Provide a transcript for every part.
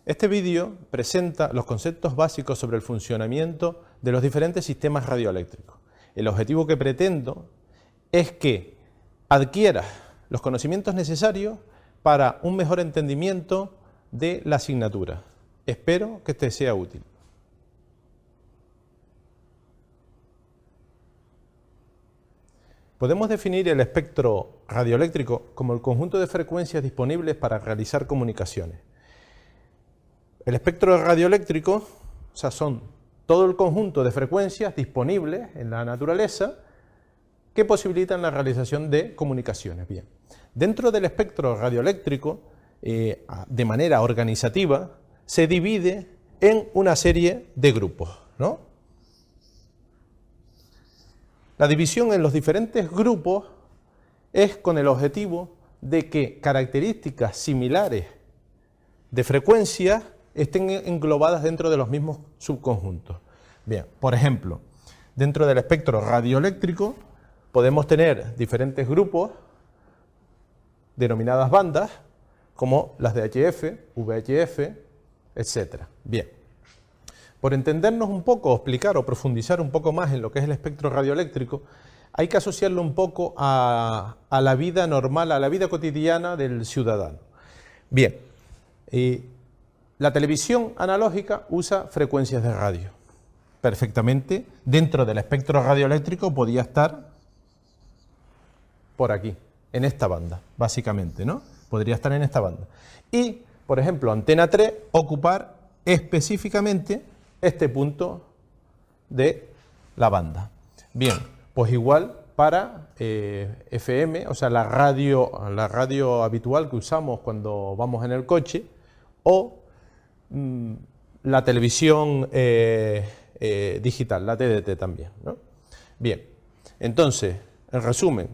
Este vídeo presenta los conceptos básicos sobre el funcionamiento de los diferentes sistemas radioeléctricos. El objetivo que pretendo es que adquieras los conocimientos necesarios para un mejor entendimiento de la asignatura. Espero que te sea útil. Podemos definir el espectro radioeléctrico como el conjunto de frecuencias disponibles para realizar comunicaciones. El espectro radioeléctrico, son todo el conjunto de frecuencias disponibles en la naturaleza que posibilitan la realización de comunicaciones. Bien, dentro del espectro radioeléctrico, de manera organizativa, se divide en una serie de grupos, ¿no? La división en los diferentes grupos es con el objetivo de que características similares de frecuencias estén englobadas dentro de los mismos subconjuntos. Bien, por ejemplo, dentro del espectro radioeléctrico podemos tener diferentes grupos denominadas bandas, como las de HF, VHF, etc. Bien, por entendernos un poco, explicar o profundizar un poco más en lo que es el espectro radioeléctrico, hay que asociarlo un poco a la vida normal, a la vida cotidiana del ciudadano. Bien, la televisión analógica usa frecuencias de radio. Perfectamente, dentro del espectro radioeléctrico podía estar por aquí, en esta banda, básicamente, ¿no? Podría estar en esta banda. Y, por ejemplo, antena 3, ocupar específicamente este punto de la banda. Bien, pues igual para FM, o sea, la radio habitual que usamos cuando vamos en el coche, o la televisión digital, la TDT también, ¿no? Bien, entonces, en resumen,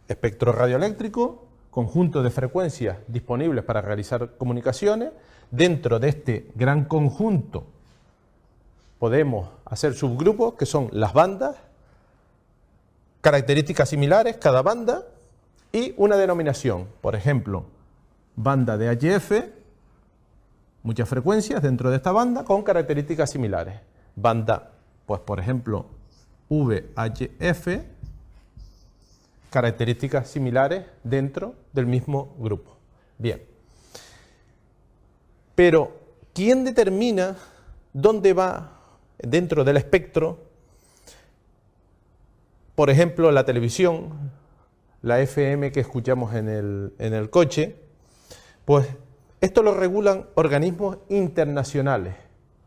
espectro radioeléctrico, conjunto de frecuencias disponibles para realizar comunicaciones. Dentro de este gran conjunto podemos hacer subgrupos que son las bandas, características similares cada banda y una denominación, por ejemplo, banda de HF, muchas frecuencias dentro de esta banda con características similares. Banda, pues por ejemplo, VHF, características similares dentro del mismo grupo. Bien. Pero, ¿quién determina dónde va dentro del espectro? Por ejemplo, la televisión, la FM que escuchamos en el coche, pues esto lo regulan organismos internacionales.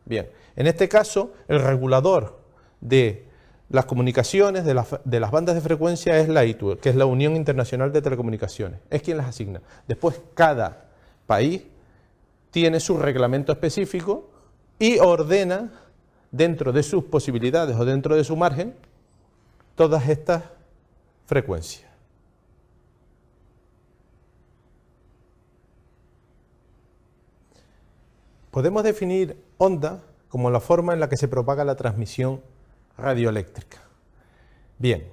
Bien, en este caso, el regulador de las comunicaciones, de las bandas de frecuencia es la ITU, que es la Unión Internacional de Telecomunicaciones. Es quien las asigna. Después, cada país tiene su reglamento específico y ordena, dentro de sus posibilidades o dentro de su margen, todas estas frecuencias. Podemos definir onda como la forma en la que se propaga la transmisión radioeléctrica. Bien,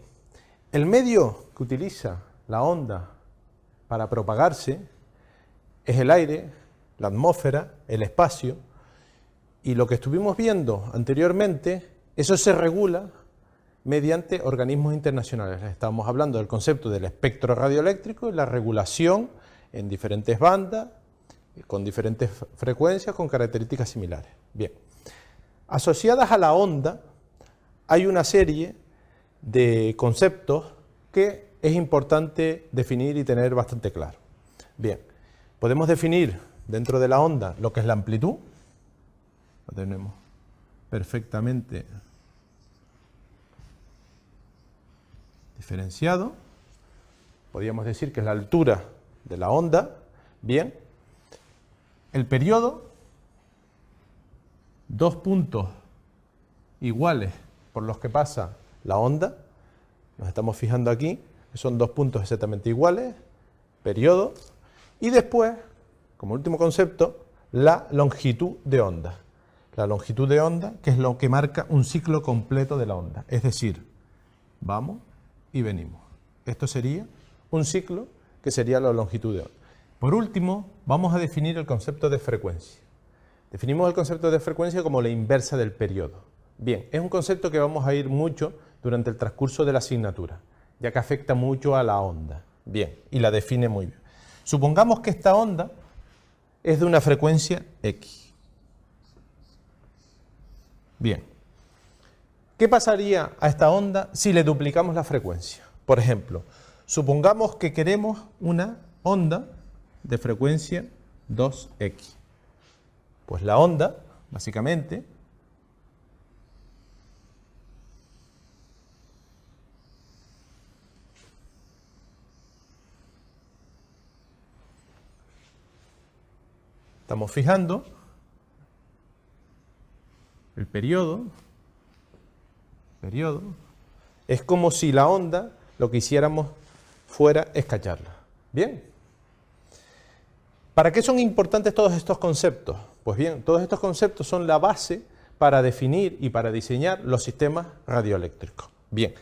el medio que utiliza la onda para propagarse es el aire, la atmósfera, el espacio, y lo que estuvimos viendo anteriormente, eso se regula mediante organismos internacionales. Estamos hablando del concepto del espectro radioeléctrico y la regulación en diferentes bandas, con diferentes frecuencias, con características similares. Bien, asociadas a la onda hay una serie de conceptos que es importante definir y tener bastante claro. Bien, podemos definir dentro de la onda lo que es la amplitud, lo tenemos perfectamente diferenciado, podríamos decir que es la altura de la onda. Bien, el periodo, dos puntos iguales por los que pasa la onda, nos estamos fijando aquí, que son dos puntos exactamente iguales, periodo, y después, como último concepto, la longitud de onda. La longitud de onda, que es lo que marca un ciclo completo de la onda, es decir, vamos y venimos. Esto sería un ciclo que sería la longitud de onda. Por último, vamos a definir el concepto de frecuencia. Definimos el concepto de frecuencia como la inversa del periodo. Bien, es un concepto que vamos a ir mucho durante el transcurso de la asignatura, ya que afecta mucho a la onda. Bien, y la define muy bien. Supongamos que esta onda es de una frecuencia X. Bien, ¿qué pasaría a esta onda si le duplicamos la frecuencia? Por ejemplo, supongamos que queremos una onda de frecuencia 2X. Pues la onda, básicamente, estamos fijando el periodo, es como si la onda lo que hiciéramos fuera escacharla. Bien. ¿Para qué son importantes todos estos conceptos? Pues bien, todos estos conceptos son la base para definir y para diseñar los sistemas radioeléctricos. Bien,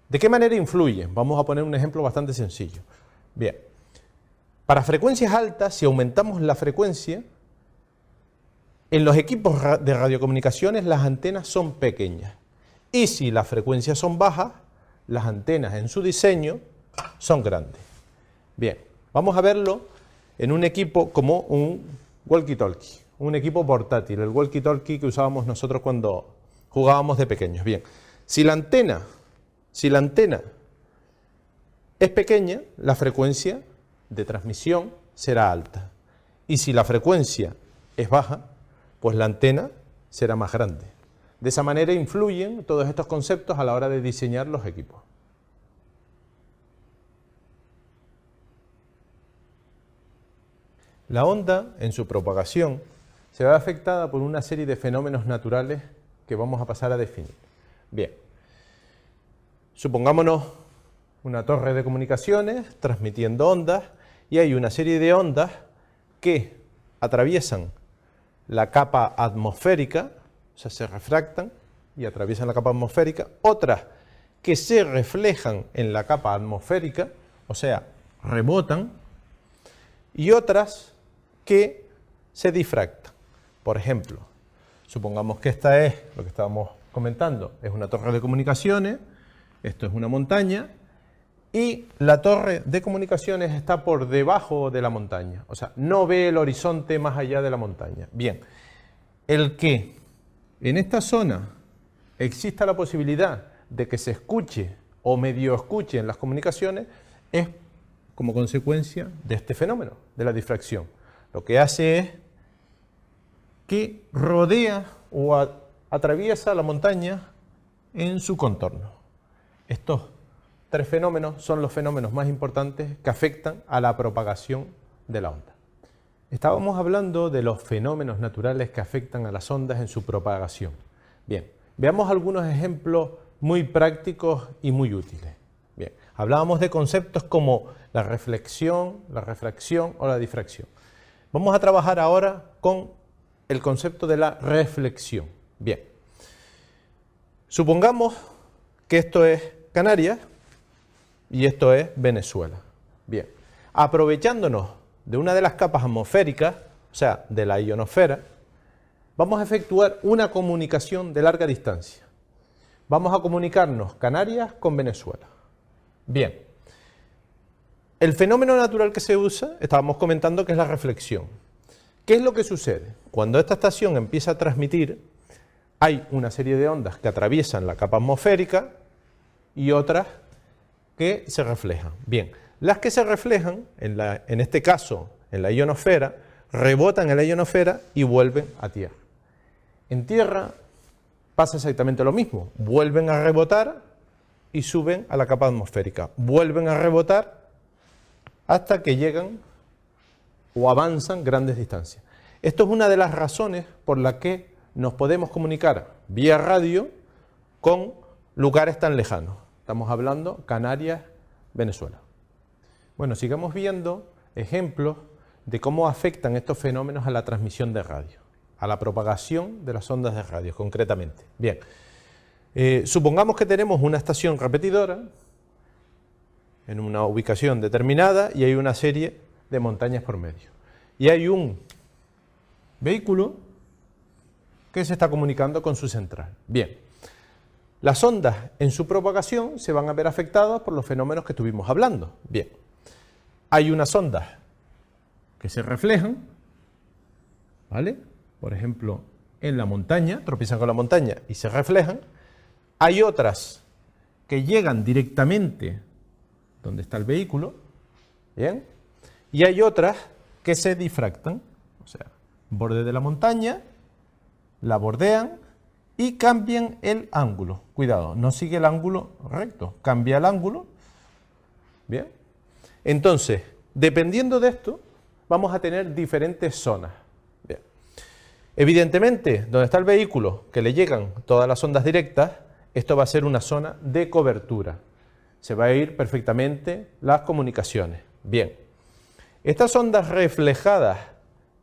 ¿de qué manera influyen? Vamos a poner un ejemplo bastante sencillo. Bien, para frecuencias altas, si aumentamos la frecuencia, en los equipos de radiocomunicaciones las antenas son pequeñas. Y si las frecuencias son bajas, las antenas en su diseño son grandes. Bien, vamos a verlo en un equipo como un walkie-talkie, un equipo portátil, el walkie-talkie que usábamos nosotros cuando jugábamos de pequeños. Bien, si la antena es pequeña, la frecuencia de transmisión será alta. Y si la frecuencia es baja, pues la antena será más grande. De esa manera influyen todos estos conceptos a la hora de diseñar los equipos. La onda, en su propagación, se ve afectada por una serie de fenómenos naturales que vamos a pasar a definir. Bien, supongámonos una torre de comunicaciones transmitiendo ondas y hay una serie de ondas que atraviesan la capa atmosférica, o sea, se refractan y atraviesan la capa atmosférica, otras que se reflejan en la capa atmosférica, o sea, rebotan, y otras que se difractan. Por ejemplo, supongamos que esta es lo que estábamos comentando, es una torre de comunicaciones, esto es una montaña, y la torre de comunicaciones está por debajo de la montaña, o sea, no ve el horizonte más allá de la montaña. Bien, el que en esta zona exista la posibilidad de que se escuche o medio escuche en las comunicaciones es como consecuencia de este fenómeno, de la difracción. Lo que hace es que rodea o atraviesa la montaña en su contorno. Estos tres fenómenos son los fenómenos más importantes que afectan a la propagación de la onda. Estábamos hablando de los fenómenos naturales que afectan a las ondas en su propagación. Bien, veamos algunos ejemplos muy prácticos y muy útiles. Bien, hablábamos de conceptos como la reflexión, la refracción o la difracción. Vamos a trabajar ahora con el concepto de la reflexión. Bien, supongamos que esto es Canarias y esto es Venezuela. Bien, aprovechándonos de una de las capas atmosféricas, o sea, de la ionosfera, vamos a efectuar una comunicación de larga distancia. Vamos a comunicarnos Canarias con Venezuela. Bien, el fenómeno natural que se usa, estábamos comentando que es la reflexión. ¿Qué es lo que sucede? Cuando esta estación empieza a transmitir, hay una serie de ondas que atraviesan la capa atmosférica y otras que se reflejan. Bien, las que se reflejan, en este caso en la ionosfera, rebotan en la ionosfera y vuelven a tierra. En tierra pasa exactamente lo mismo, vuelven a rebotar y suben a la capa atmosférica, vuelven a rebotar hasta que llegan o avanzan grandes distancias. Esto es una de las razones por las que nos podemos comunicar vía radio con lugares tan lejanos. Estamos hablando Canarias, Venezuela. Bueno, sigamos viendo ejemplos de cómo afectan estos fenómenos a la transmisión de radio, a la propagación de las ondas de radio, concretamente. Bien, supongamos que tenemos una estación repetidora en una ubicación determinada y hay una serie de montañas por medio. Y hay un vehículo que se está comunicando con su central. Bien, las ondas en su propagación se van a ver afectadas por los fenómenos que estuvimos hablando. Bien, hay unas ondas que se reflejan, ¿vale? Por ejemplo, en la montaña, tropiezan con la montaña y se reflejan. Hay otras que llegan directamente donde está el vehículo, ¿bien? Y hay otras que se difractan, o sea, borde de la montaña, la bordean y cambian el ángulo. Cuidado, no sigue el ángulo recto, cambia el ángulo. Bien. Entonces, dependiendo de esto, vamos a tener diferentes zonas. Bien. Evidentemente, donde está el vehículo, que le llegan todas las ondas directas, esto va a ser una zona de cobertura. Se va a ir perfectamente las comunicaciones. Bien. Estas ondas reflejadas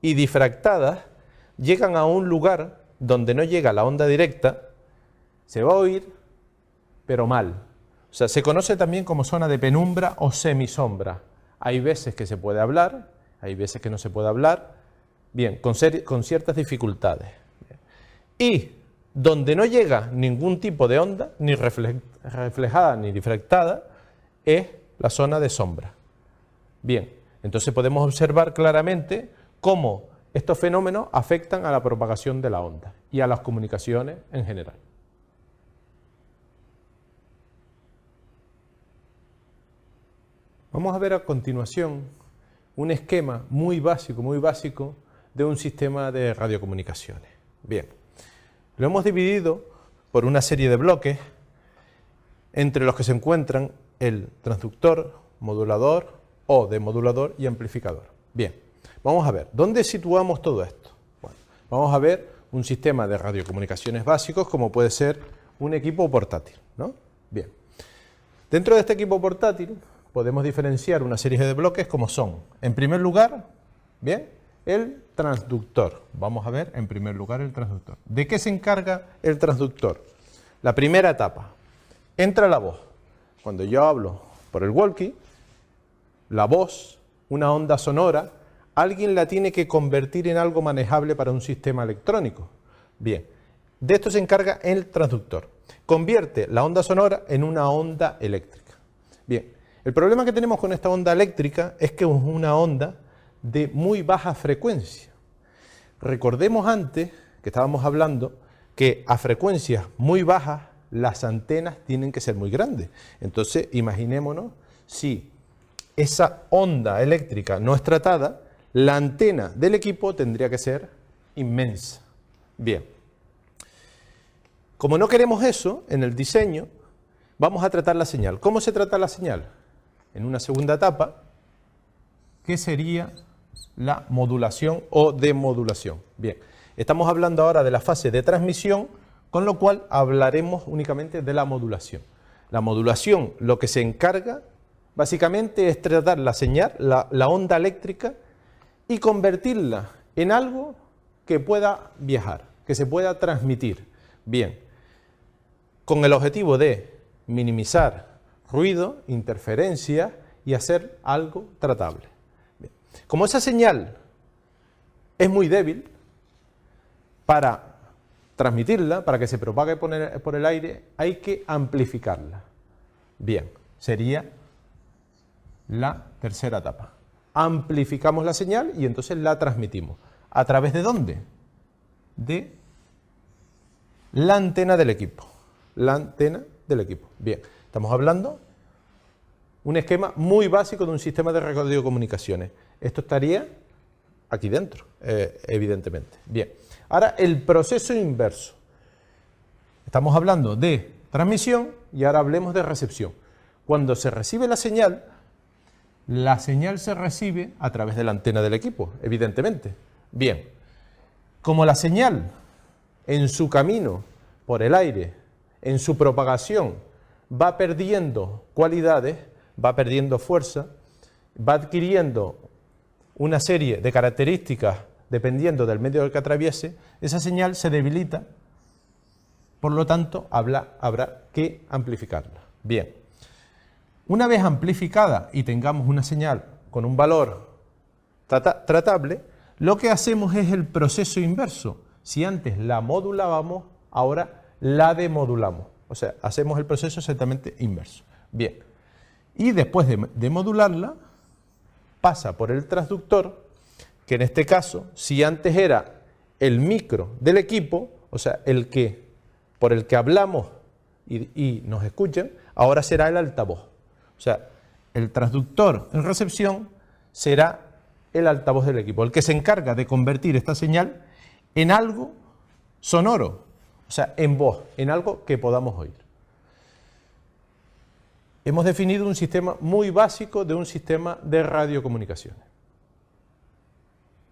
y difractadas llegan a un lugar donde no llega la onda directa, se va a oír, pero mal. O sea, se conoce también como zona de penumbra o semisombra. Hay veces que se puede hablar, hay veces que no se puede hablar, bien, con ciertas dificultades. Y donde no llega ningún tipo de onda, ni reflejada ni difractada, es la zona de sombra. Bien, entonces podemos observar claramente cómo estos fenómenos afectan a la propagación de la onda y a las comunicaciones en general. Vamos a ver a continuación un esquema muy básico de un sistema de radiocomunicaciones. Bien, lo hemos dividido por una serie de bloques entre los que se encuentran el transductor, modulador o demodulador y amplificador. Bien, vamos a ver, ¿dónde situamos todo esto? Bueno, vamos a ver un sistema de radiocomunicaciones básicos como puede ser un equipo portátil, ¿no? Bien, dentro de este equipo portátil podemos diferenciar una serie de bloques como son, en primer lugar, bien, el transductor. Vamos a ver en primer lugar el transductor. ¿De qué se encarga el transductor? La primera etapa, entra la voz. Cuando yo hablo por el walkie, la voz, una onda sonora, alguien la tiene que convertir en algo manejable para un sistema electrónico. Bien, de esto se encarga el transductor. Convierte la onda sonora en una onda eléctrica. Bien, el problema que tenemos con esta onda eléctrica es que es una onda de muy baja frecuencia. Recordemos antes que estábamos hablando que a frecuencias muy bajas las antenas tienen que ser muy grandes. Entonces, imaginémonos si esa onda eléctrica no es tratada, la antena del equipo tendría que ser inmensa. Bien, como no queremos eso en el diseño, vamos a tratar la señal. ¿Cómo se trata la señal? En una segunda etapa, que sería la modulación o demodulación. Bien, estamos hablando ahora de la fase de transmisión, con lo cual hablaremos únicamente de la modulación. La modulación, lo que se encarga básicamente es tratar la señal, la onda eléctrica, y convertirla en algo que pueda viajar, que se pueda transmitir. Bien, con el objetivo de minimizar ruido, interferencia y hacer algo tratable. Bien. Como esa señal es muy débil, para transmitirla, para que se propague por el aire, hay que amplificarla. Bien, sería la tercera etapa. Amplificamos la señal y entonces la transmitimos. ¿A través de dónde? De la antena del equipo. La antena del equipo. Bien, estamos hablando un esquema muy básico de un sistema de radiocomunicaciones. Esto estaría aquí dentro, evidentemente. Bien, ahora el proceso inverso. Estamos hablando de transmisión y ahora hablemos de recepción. Cuando se recibe la señal se recibe a través de la antena del equipo, evidentemente. Bien, como la señal en su camino por el aire, en su propagación, va perdiendo cualidades, va perdiendo fuerza, va adquiriendo una serie de características dependiendo del medio que atraviese, esa señal se debilita, por lo tanto habrá que amplificarla. Bien, una vez amplificada y tengamos una señal con un valor tratable, lo que hacemos es el proceso inverso. Si antes la modulábamos, ahora la demodulamos. O sea, hacemos el proceso exactamente inverso. Bien. Y después de modularla, pasa por el transductor, que en este caso, si antes era el micro del equipo, o sea, por el que hablamos y nos escuchan, ahora será el altavoz. O sea, el transductor en recepción será el altavoz del equipo, el que se encarga de convertir esta señal en algo sonoro, o sea, en voz, en algo que podamos oír. Hemos definido un sistema muy básico de un sistema de radiocomunicaciones.